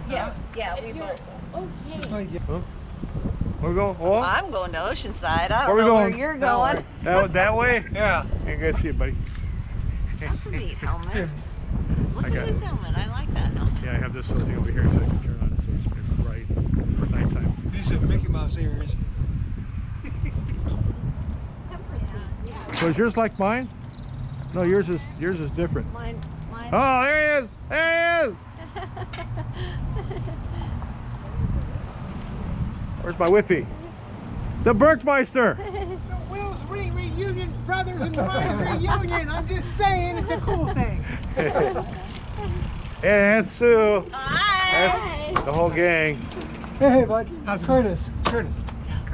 Yeah, yeah, we both. Okay. Huh? We're going. Oh. I'm going to Oceanside. I don't know where you're going. That way? Yeah. You can go see it, buddy. That's a neat helmet. Look at his helmet. I like that helmet. Yeah, I have this little thing over here so I can turn on so it's bright for nighttime. These are Mickey Mouse ears. So is yours like mine? No, yours is different. Mine. Oh, there he is! There he is! Where's my whippy? The Berkmeister! The Will's reunion, brothers and wives reunion. I'm just saying, it's a cool thing. And Sue. Hi. That's the whole gang. Hey, bud. How's Curtis? Curtis.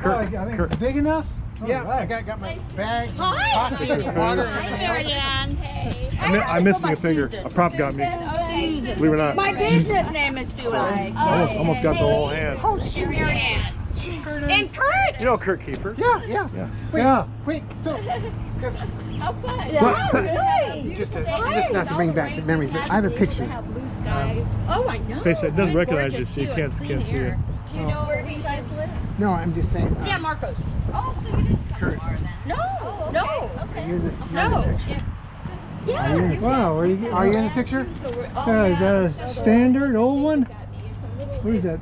I think it's big enough? Yeah, Right. I got my bags, Hi. coffee, and water. Hi, Marianne. Hey. I'm missing a finger. A prop got me. Believe it or not. My business name is Sue. Almost got the whole hand. Oh, Marianne. And Kurt. You know Kurt Kiefer? Yeah. Wait, so, because How fun. Really? just not to bring back the memories, but I have a picture. Oh, I know. Face it doesn't recognize you, so you can't see it. Do you know where you guys live? No, I'm just saying. San Marcos. Oh, so you didn't come Kurt. far then? No, no. You're this. No. Yeah. Wow, are you in the picture? is that a standard old one? What is that?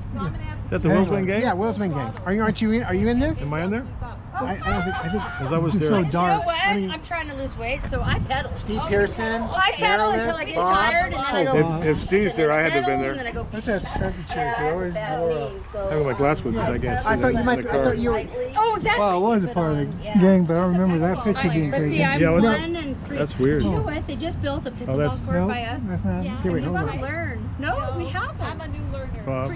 Is that the Willsman gang? Yeah, Willsman gang. Aren't you in? Are you in this? Am I in there? I don't think. I think. Because I was It's there. so You know dark. what? I mean- I'm trying to lose weight, so I pedal. Steve Pearson. Well, I pedal until I get tired, and then I go. If Steve's there, I had to have been pedal, and then there. I go. What's that structure chair? They always wore. I have my glass with me because I can't see I thought that you in might. the I car. thought you were. Oh, exactly. Well, I was a part of the gang, but I don't remember that picture being But see, taken. I'm Yeah, what- 1 and 3. That's weird. You know what? They just built a Oh, that's- pickleball court No, by us. that's not. Yeah, Okay, wait, and you hold want to on. learn. No, we haven't. I'm a new learner. Bob.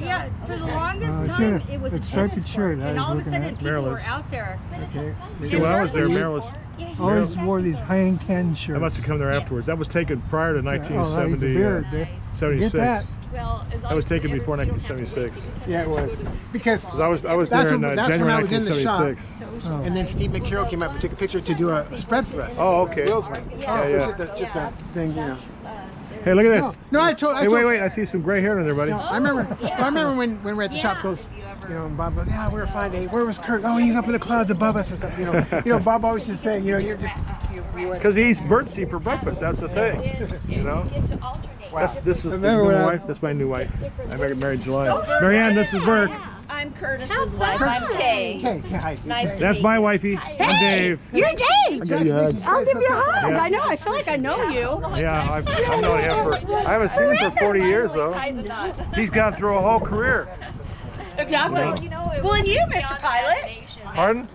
For the longest Oh, time, sure. it was a It's striped tennis shirt court, I and was all of a looking sudden at. people were Maryland's. out there. Okay. See, when I was there, Maryland was. Always wore these hang ten shirts. I must have come there afterwards. That was taken prior to Oh, right, the 1970, beard. Get 76. that. That was taken before 1976. Yeah, it was. Because 'Cause I was That's there in when- that's January when I was in the shop. 1976. Oh. and then Steve McCarroll came up and took a picture to do a spread for us. Oh, okay. Willsman. Yeah, It yeah. was just a thing, you know. Hey, look at this. No, I told. Hey, wait. I see some gray hair in there, buddy. No, I remember. I remember when we were at the shop. Goes, you know, and Bob goes, yeah, we were fine. Hey, where was Kurt? Oh, he's up in the clouds above us and stuff. You know, Bob always just saying, you know, you're just. You went. Because he eats birdseed for breakfast. That's the thing. You know. This is Remember my when new I- wife. That's my new wife. I married in July. Marianne, this is Burke. I'm Curtis's wife. I'm Kay. Okay, hi. Nice to That's meet my you. wifey. I'm Dave. You're I'll Dave. give you a hug. I'll give you a hug. Yeah. I know. I feel like I know you. Yeah, I've known him for. I haven't seen him for 40 years though. He's gone through a whole career. Exactly. Well, and you, Mr. Pilot. Pardon?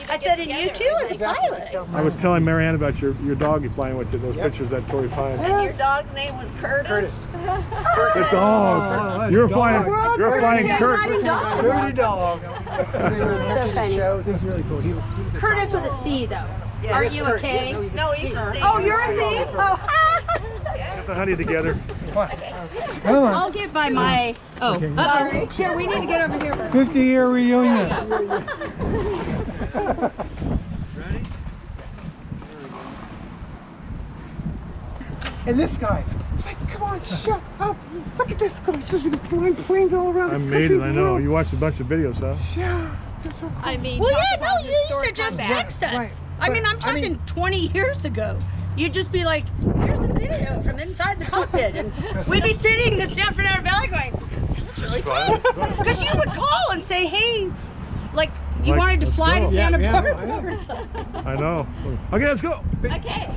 I said, and you too, as a pilot. I was telling Marianne about your dog you flying with those pictures at Torrey Pines. And your dog's name was Curtis? The dog. You're flying. You're flying Kurt. Dirty dog. So funny. Shows. It was really cool. He was Curtis with a C, though. Are you okay? No, he's a C. Oh, you're a C? Oh, Get the honey together. Oh, I'll get by my. Oh, sorry. Here, we need to get over here. 50-year reunion. And this guy, it's like, come on, shut up. Look at this guy. It's just flying planes all around. I made it. I know. You watched a bunch of videos, huh? Yeah. That's so cool. I mean, Well, yeah, no, you used to just text us. Right. I mean, I'm But, I talking mean- 20 years ago. You'd just be like, here's a video from inside the cockpit. And we'd be sitting in the San Fernando Valley going, that looks really fun. Because you would call and say, hey, like, you Like, wanted to let's fly go. to Santa Yeah, Barbara I know. or something. I know. Okay, let's go. Okay.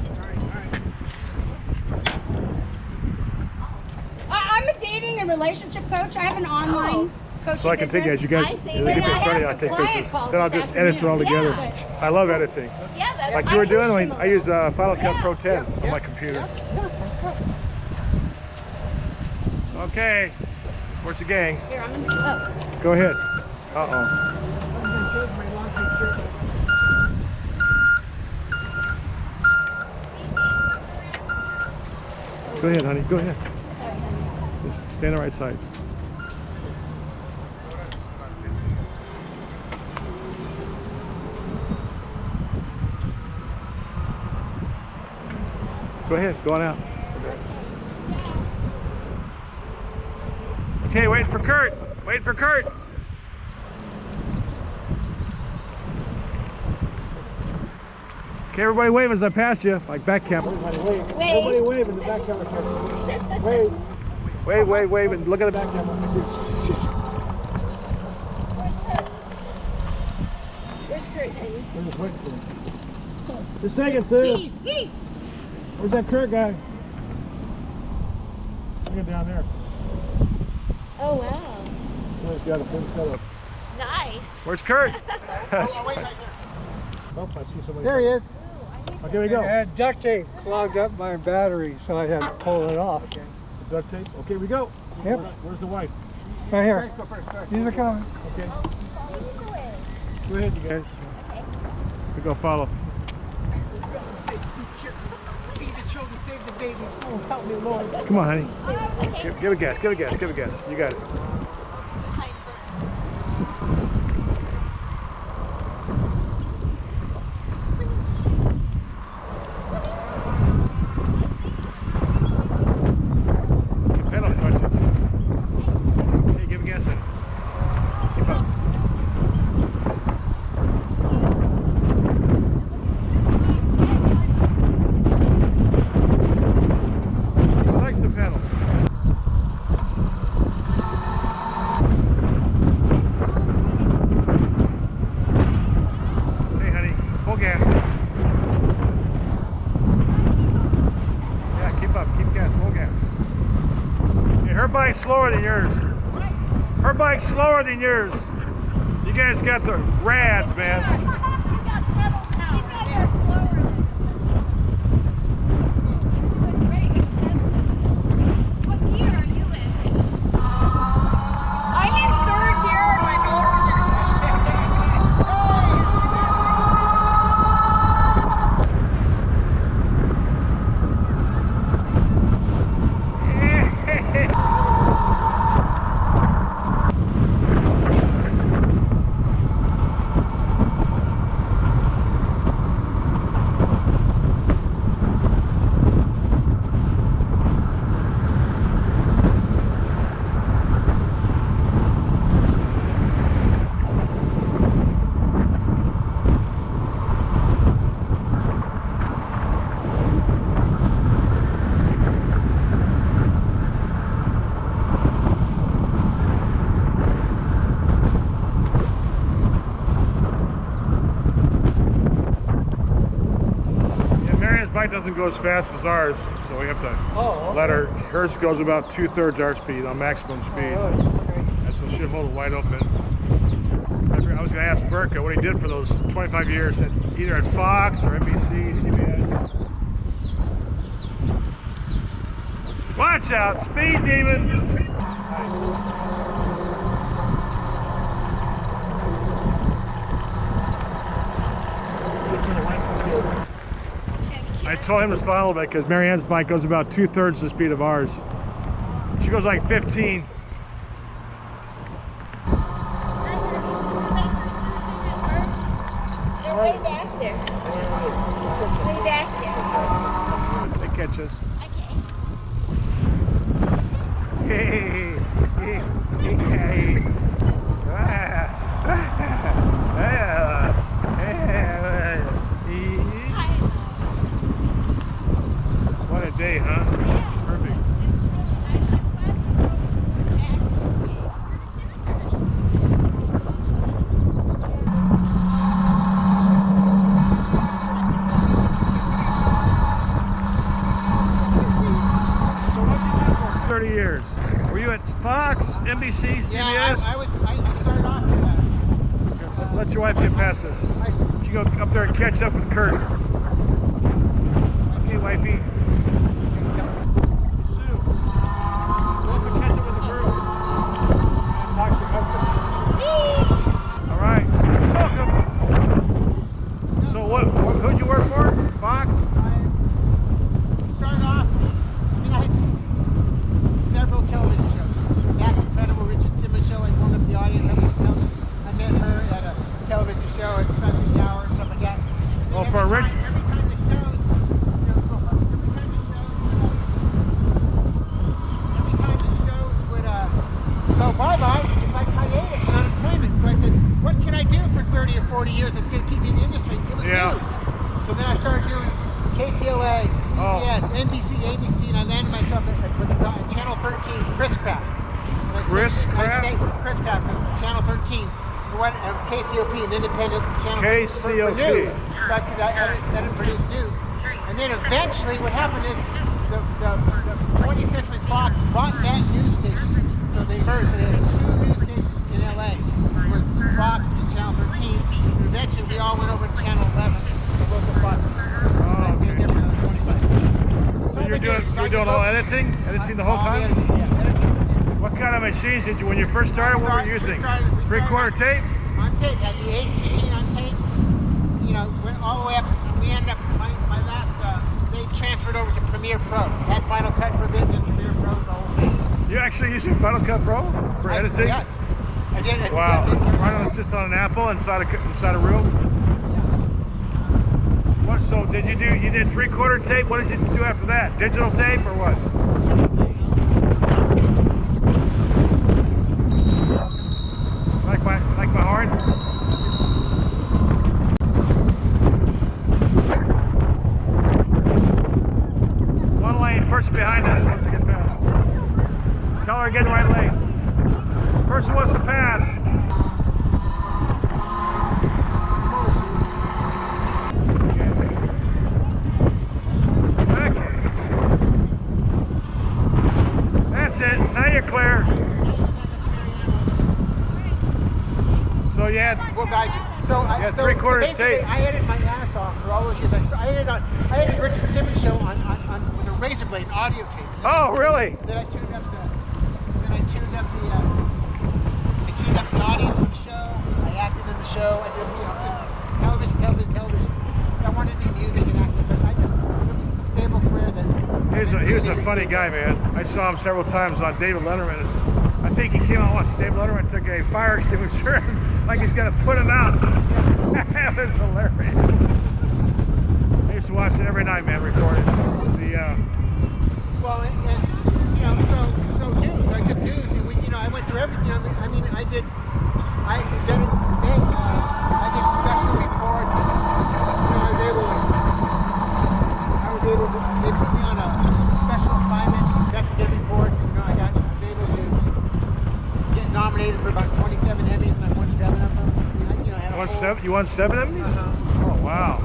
I'm a dating and relationship coach. I have an online coaching So I can take it as you guys business. get in front of you, I'll take pictures. Then I'll just edit it all together. Yeah. I love editing. Yeah, that's Like you were doing, I use Final Cut Pro 10 on my computer. Okay, where's the gang? Here, I'm gonna Go ahead. Uh-oh. Go ahead, honey, go ahead. Just stay on the right side. Go ahead, go on out. Okay, wait for Kurt. Wait for Kurt. Okay, everybody wave as I pass you, like back camera. Wave. Everybody wave in the back camera. Wave. Wave, and look at the back camera. Where's Kurt, honey? We're just waiting for him. Just a second, Sue. Where's that Kurt guy? Look at down there. Oh, wow. He's got a big setup. Nice. Where's Kurt? Wait right there. Oh, I see somebody. There he is. Okay, here we go. I had duct tape clogged up my battery, so I had to pull it off. Okay. Duct tape. Okay, we go. Yep. Where's the wife? Right here. These are coming. Okay. Go ahead, you guys. We go follow. Feed the children, save the baby. Oh, help me, Lord. Come on, honey. Give a guess. Give a guess. Give a guess. You got it. Pedal clutch it. Hey, give a guess. Honey. Keep up. He likes the pedal. Hey, honey, full gas. Yeah, keep up, keep gas, full gas. Hey, her bike's slower than yours. Her bike's slower than yours. You guys got the rads, man. I'm in third gear and my Bike doesn't go as fast as ours, so we have to let her. Hers goes about 2/3 our speed on maximum speed. And so she'll hold it wide open. I was going to ask Burka what he did for those 25 years, at, either at Fox or NBC, CBS. Watch out, speed demon! I told him to slow a little bit because Marianne's bike goes about 2/3 the speed of ours. She goes like 15. They're way back there. Way back there. They catch us. Okay. Hey, hey, hey, hey. What a day, huh? Perfect. So what you did for 30 years? Were you at Fox, NBC, CBS? Yeah, I started off in that. Let your wife get past us. She go up there and catch up with Kurt. Okay, wifey. Sue, go up and catch up with the girl. And talk to your husband. All right, welcome. So who'd you work for? Fox? I started off, I had several television shows. That Incredible Richard Simmons show, I warmed up the audience. I met her at a television show at Sunday Hour and stuff like that. Well, for Rich. Every time the shows, every So bye-bye, it's like hiatus and unemployment. So I said, what can I do for 30 or 40 years that's going to keep me in the industry? Give us news. So then I started doing KTLA, CBS, NBC, ABC, and I landed myself with Channel 13, Chris Craft. Chris Craft? Chris Craft was Channel 13. It was KCOP, an independent channel for news. So I didn't produce news. And then eventually what happened is the 20th Century Fox bought that news station. So they merged, and they had 2 news stations in LA. It was Fox and Channel 13. And eventually we all went over to Channel 11, the local Fox. So you're doing all editing? Editing the whole time? What kind of machines did you, when you first started, what were you using? 3/4 tape? On tape, had the Ace machine on tape. You know, went all the way up. We ended up, my last, they transferred over to Premiere Pro. Had Final Cut for a bit, then Premiere Pro, the whole thing. You're actually using Final Cut Pro for editing? Yes. I did. Wow. Just on an Apple inside a room? What, so you did 3/4 tape? What did you do after that? Digital tape or what? Like my horn? One lane, person behind us wants to get past. Tell her to get in the right lane. Person wants to pass. Okay. That's it. Now you're clear. So you had So 3/4 tape. I edited my ass off for all those years. I edited Richard Simmons' show with a razor blade and audio tape. Oh, really? Then I tuned up the audience for the show. I acted in the show. I did just television. I wanted to do music and acting, but it was just a stable career that. He was a funny guy, man. I saw him several times on David Letterman. I think he came out once. David Letterman took a fire extinguisher, like he's gonna put him out. That was hilarious. I used to watch it every night, man. Recorded Well, and so news. I took news, and I went through everything. I mean, I did special reports. I was able to. They put me on a special assignment, investigative reports. I was able to get nominated for about 27 Emmys, and I won 7 of them. You won 7 Emmys? Oh, wow.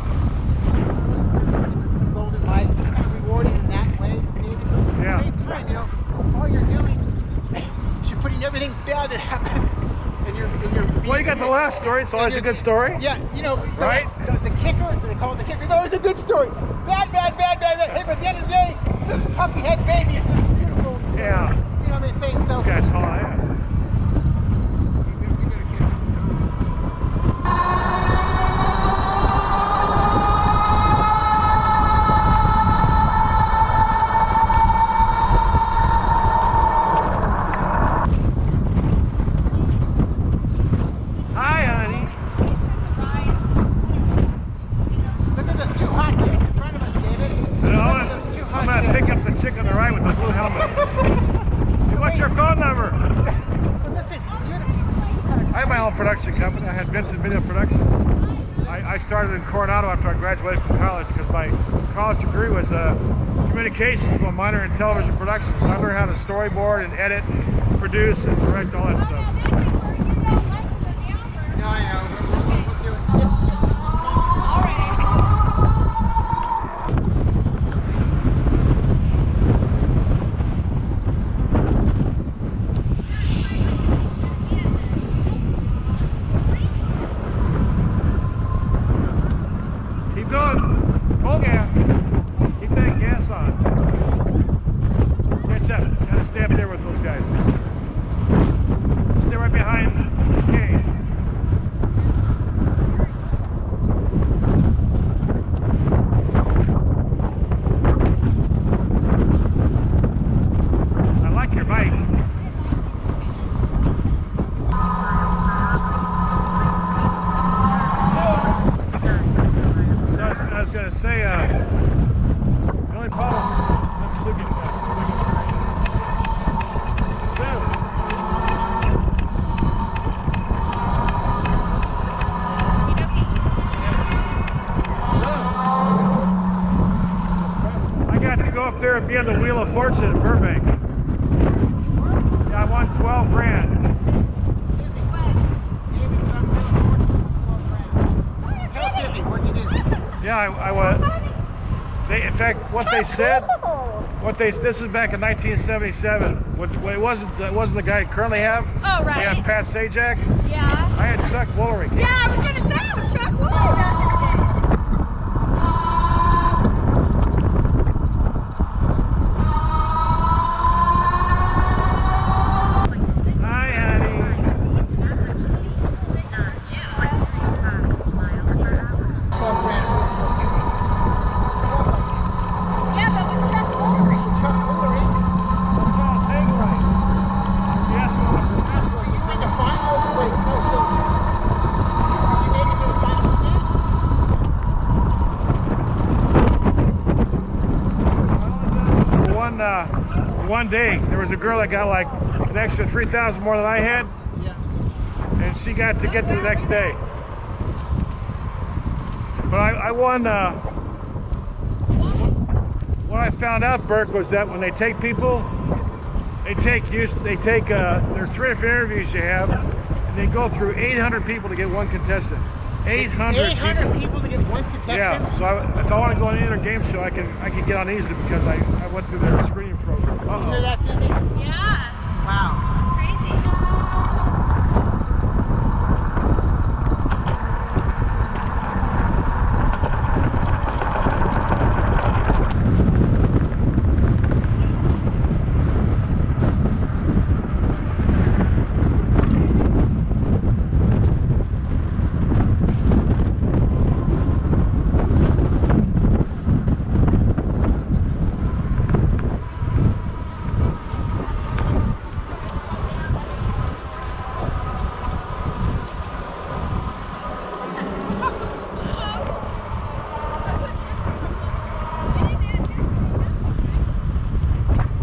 Some golden light, kind of rewarding in that way. Yeah. At the same time, all you're doing is you're putting everything bad that happened, and you're. Well, you got the last story. It's always a good story. Yeah, right? The kicker, they call it the kicker. It's always a good story. Bad. Hey, but at the end of the day, this puppy had babies. And it's beautiful. Yeah. You know what I'm saying? So. This guy's hauling ass. Production company. I had Vincent Video Productions. I started in Coronado after I graduated from college because my college degree was communications with a minor in television production. So I learned how to storyboard and edit and produce and direct all that stuff. No, I know. fortune in Burbank. Yeah, I won 12 grand. Tell Susie, what'd you do? Yeah, I won. In fact, what they said, this is back in 1977. It wasn't the guy I currently have. Oh, right. We had Pat Sajak. Yeah. I had Chuck Woolery. Yeah, I was gonna say it was Chuck Woolery back in the day. Hi, honey. Yeah, but with Chuck Woolery. Chuck Woolery. Yes, You made the final? Wait, no, so did you make it to the final stand? One day, there was a girl that got like an extra 3,000 more than I had, Yeah. and she got to get to the next day. But I won. What I found out, Burke, was that when they take people, there's 3 different interviews you have, and they go through 800 people to get one contestant. 800 people to get one contestant? Yeah, so if I want to go on any other game show, I can get on easy because I went through their screening program. Did you hear that, Susie? Yeah. Wow. It's crazy.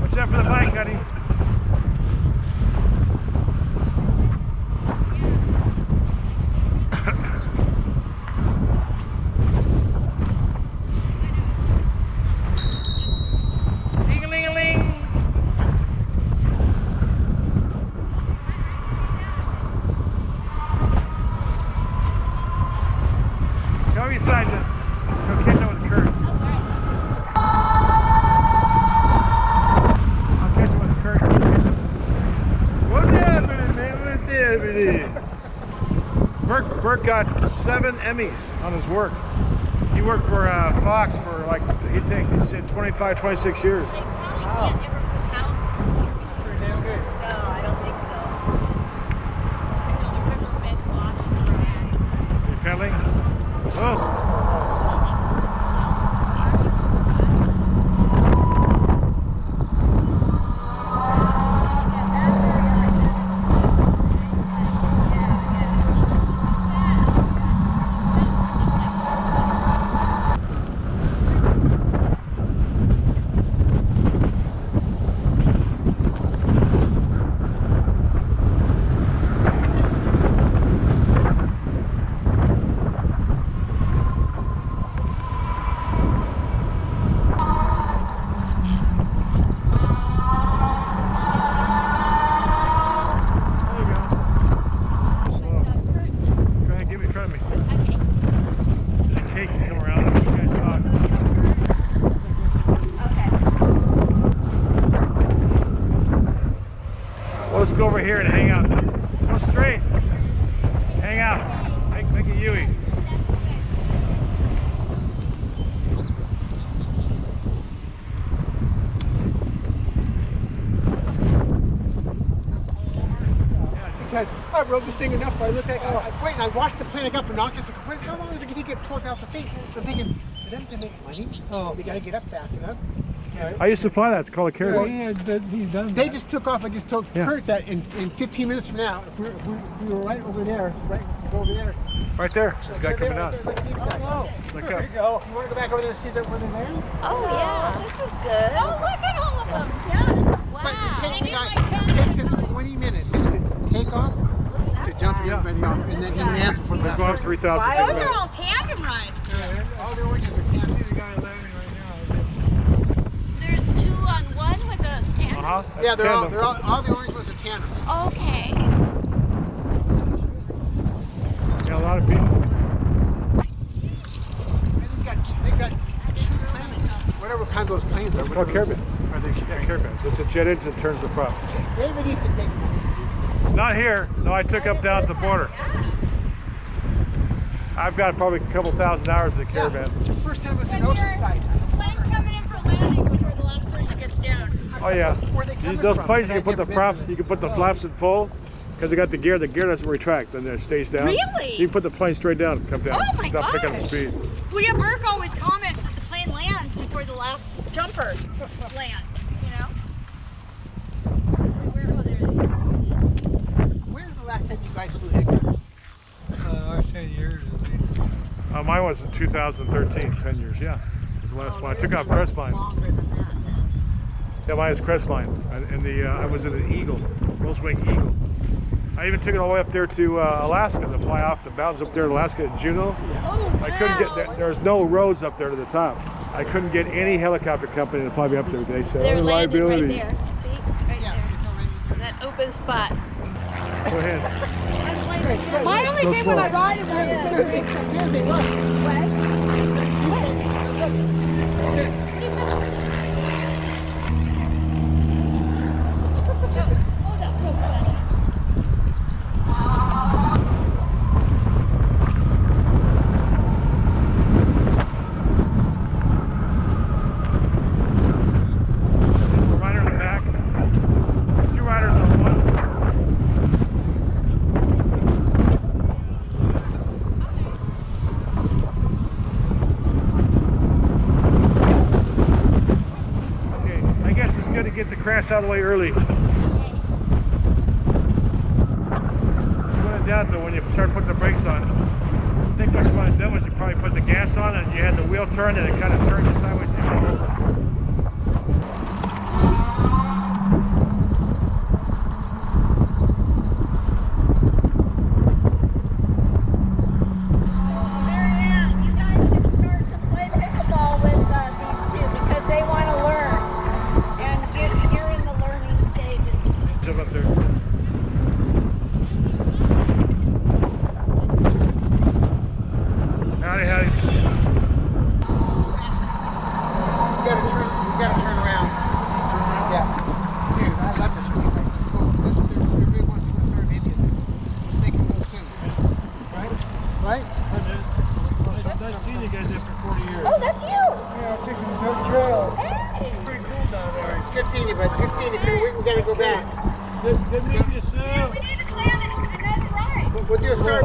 Watch out for the bike, honey. Ding-a-ling-a-ling. Go inside to go catch up with the current. I'll catch up with the current. What's happening, man? What's happening? Burke got 7 Emmys on his work. He worked for Fox for like, he said 25, 26 years. Pretty damn good. You pedaling? Oh. Let's go over here and hang out. Go straight. Hang out. Make a Yui. Because I rode this thing enough where I looked at it, I wait and I watched the plane up and knock it. Wait, how long does it take to get 12,000 feet? I'm thinking, for them to make money, they got to get up fast enough. Right? I used to fly that. It's called a carrier. Yeah, but he's done that. They just took off. I just told Kurt that in 15 minutes from now, if we were right over there, right over there. Right there. This guy coming out. Look at these guys. Oh, Look there up. you go. You want to go back over there and see that where they're there? Oh yeah, this is good. Oh, look at all of them. Yeah. But it Wow. takes the guy, it takes him 20 minutes to take off, to jump everybody off, and then he lands before the They're going 3,000 feet. Those are all tandem rides. All the oranges are camping. The guy landing right now. There's There's two on one with a tandem? Yeah, all the orange ones are tandem. Okay. Yeah, a lot of people. They've got two planes, whatever kind those planes are. Oh, caravans. Are they Caravans. It's a jet engine that turns the prop. David used to take one. Not here. No, I took up down at the border. I've got probably a couple thousand hours in the caravan. The first time was in Oceanside. Plane's coming in for landing before the last person gets down. Oh yeah. Where are they coming Those from? planes you can put the I've never props, been to you can put the flaps in full because they got the gear. The gear doesn't retract, then it stays down. Really? You can put the plane straight down and come down. Oh my Without picking up gosh. speed. Well, yeah, Burke always comments that the plane lands before the last jumper land, you know? Where's the last time you guys flew headquarters? Last 10 years at least. Mine was in 2013, 10 years, yeah. It was the last one. I took out Crestline. Longer than that then. Yeah, mine is Crestline. And I was in an Eagle, Rose Wing Eagle. I even took it all the way up there to Alaska to fly off the mountains up there in Alaska at Juneau. Oh, I couldn't get there. There's no roads up there to the top. I couldn't get any helicopter company to fly me up there. They said, They're oh, landing right liability. there. See? Right there. That open spot. Go ahead. my only thing when I ride is Seriously, look. Oh, that's so funny. Rider in the back. Two riders on one. Okay, I guess it's good to get the crash out of the way early. Just when in doubt though, when you start putting the brakes on, I think what you want to do is you probably put the gas on and you had the wheel turned and it kind of turned you sideways and you go over. Marianne, you guys should start to play pickleball with these two because they want to learn. And you're in the learning stages. Jump up there. Howdy. You gotta turn around. Yeah. Dude, I love this one. Just go, everybody wants to go start Indians. Let's make it go soon. Right? Right? I've seen you guys there for 40 years. Oh, that's you. Yeah, I'm taking the dirt trail. Hey. Pretty cool down there. It's good seeing you, bud. Good seeing you. We gotta go back. Good meeting you, Yeah, we need to plan another ride. We'll do a Star.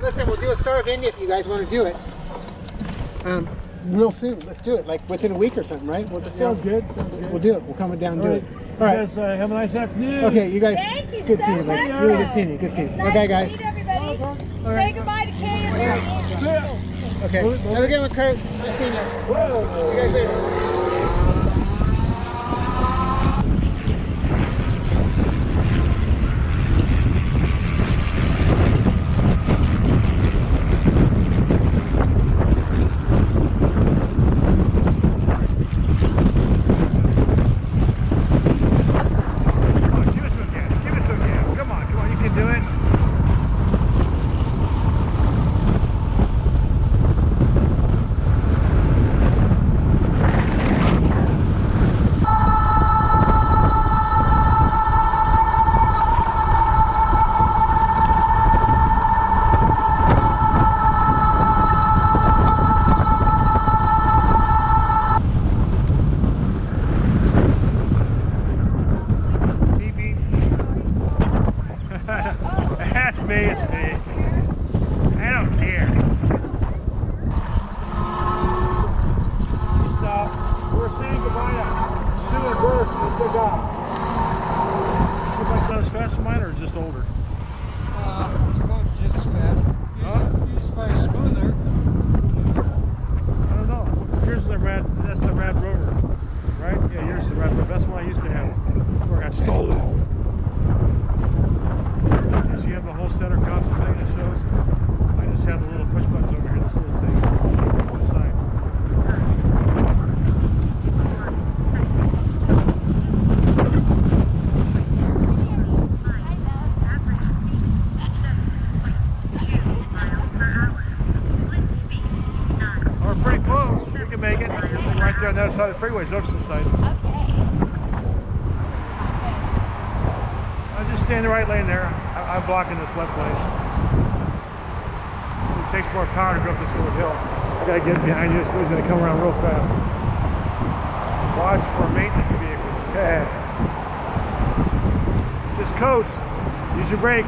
Listen, we'll do a Star of India if you guys want to do it. Real soon. Let's do it. Like within a week or something, right? Sounds good. Sounds good. We'll do it. We'll come down and do it. All right. You guys have a nice afternoon. Okay, you guys. Thank you Good so seeing you, bud. much. Really good seeing you. Good seeing you. Nice Okay, to guys. meet everybody. All right. Say goodbye to Kay and Marianne. See ya. Okay. Have a good one, Kurt. Nice seeing you. You guys later. Give us some gas. Give us some gas. Come on. You can do it. Beep, beep. That's me. It's me. I don't care. Stop. We're saying goodbye to Sue and Bert and the dog. You like not as fast as mine or just older? I suppose it's just fast. Huh? Used by a smoother. I don't know. Yours is a that's the Rad Rover, right? Yeah, yours is the Rad Rover. That's one I used to have before I got stolen. Okay, so you have the whole center console thing that shows. I just have the little push buttons over here, this little thing on the side. there on the other side of the freeway is Oceanside. Okay. I'm just stay in the right lane there. I'm blocking this left lane. So it takes more power to go up this little hill. I gotta get behind you, so he's gonna come around real fast. Watch for maintenance vehicles. Yeah. Just coast. Use your brake.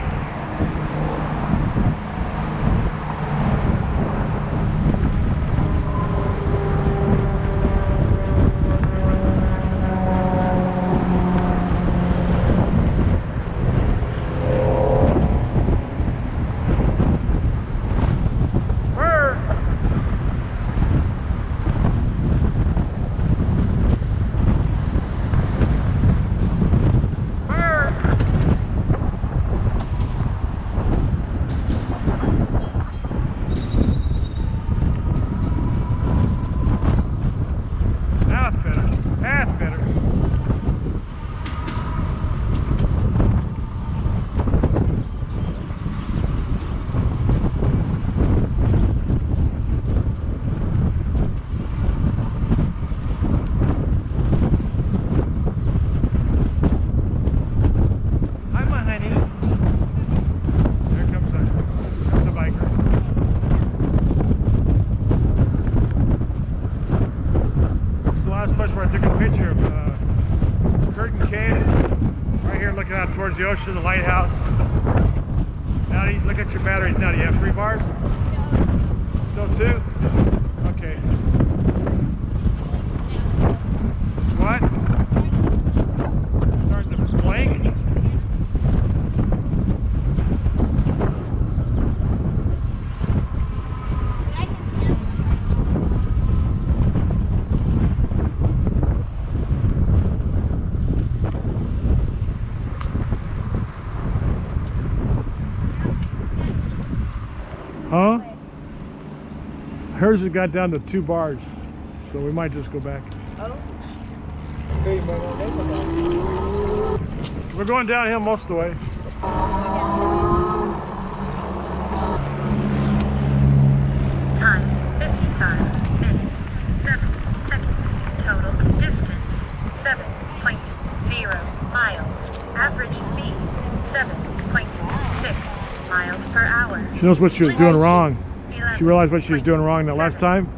Towards the ocean, the lighthouse. Now look at your batteries now. Do you have 3 bars? Still 2? Okay. What? Starting to blank? Huh? Hers has got down to 2 bars, so we might just go back. Oh. We're going downhill most of the way. Time 55 minutes 7 seconds. Total distance 7.0 miles. Average speed 7.6 miles per hour. She knows what she was doing wrong. She realized what she was doing wrong that last time.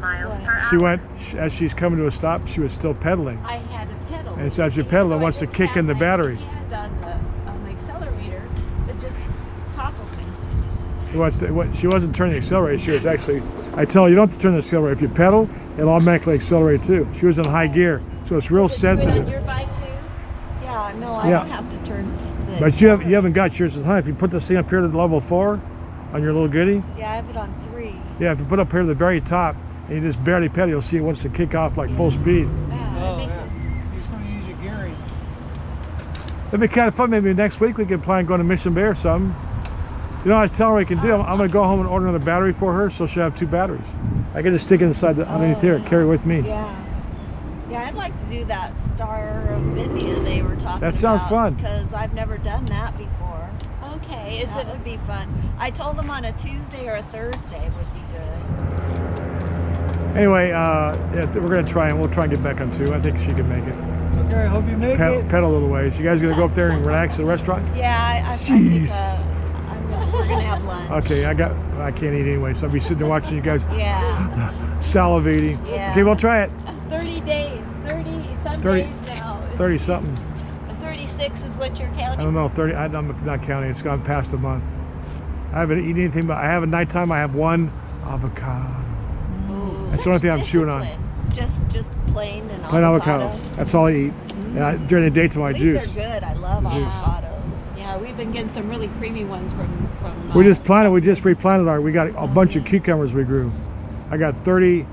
She went, as she's coming to a stop, she was still pedaling. I had to pedal. And so as you pedal, it wants to kick in the battery. On the accelerator, it just toppled me. She wasn't turning the accelerator. She was actually, I tell her, you don't have to turn the accelerator. If you pedal, it'll automatically accelerate too. She was in high gear, so it's real sensitive. Do it on your bike too? Yeah, no, I don't have to turn the But you haven't got yours in time. If you put this thing up here to level 4 on your little goodie. Yeah, I have it on 3. Yeah, if you put it up here to the very top and you just barely pedal, you'll see it wants to kick off like full speed. Yeah, it makes it. He's going to use your gearing. It'd be kind of fun. Maybe next week we could plan on going to Mission Bay or something. You know, I was telling her we can do. I'm going to go home and order another battery for her, so she'll have 2 batteries. I can just stick it inside underneath here, carry it with me. Yeah. Yeah, I'd like to do that Star of India they were talking about. That sounds fun. Because I've never done that before. Okay, that would be fun. I told them on a Tuesday or a Thursday would be good. Anyway, yeah, we're going to try and we'll try and get back on 2. I think she can make it. Okay, I hope you make it. Pedal a little ways. You guys going to go up there and relax at the restaurant? Yeah, I think we're going to have lunch. Okay, I can't eat anyway, so I'll be sitting there watching you guys salivating. Yeah. Okay, we'll try it. 30 days, 30-some days now. 30 something. 36 is what you're counting? I don't know, 30, I'm not counting, it's gone past a month. I haven't eaten anything, but I have at nighttime, I have 1 avocado. Ooh, that's the only thing I'm chewing on. Just plain and plain avocado. That's all I eat. And during the daytime I juice. They're good, I love avocados. Yeah, we've been getting some really creamy ones from we just replanted we got a bunch of cucumbers we grew. I got 30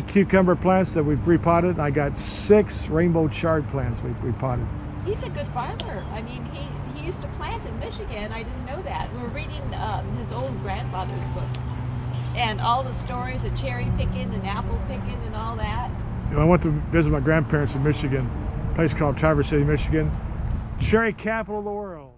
cucumber plants that we've repotted. I got 6 rainbow chard plants we've repotted. He's a good farmer. I mean, he used to plant in Michigan. I didn't know that. We were reading his old grandfather's book. And all the stories of cherry picking and apple picking and all that. You know, I went to visit my grandparents in Michigan, a place called Traverse City, Michigan. Cherry capital of the world.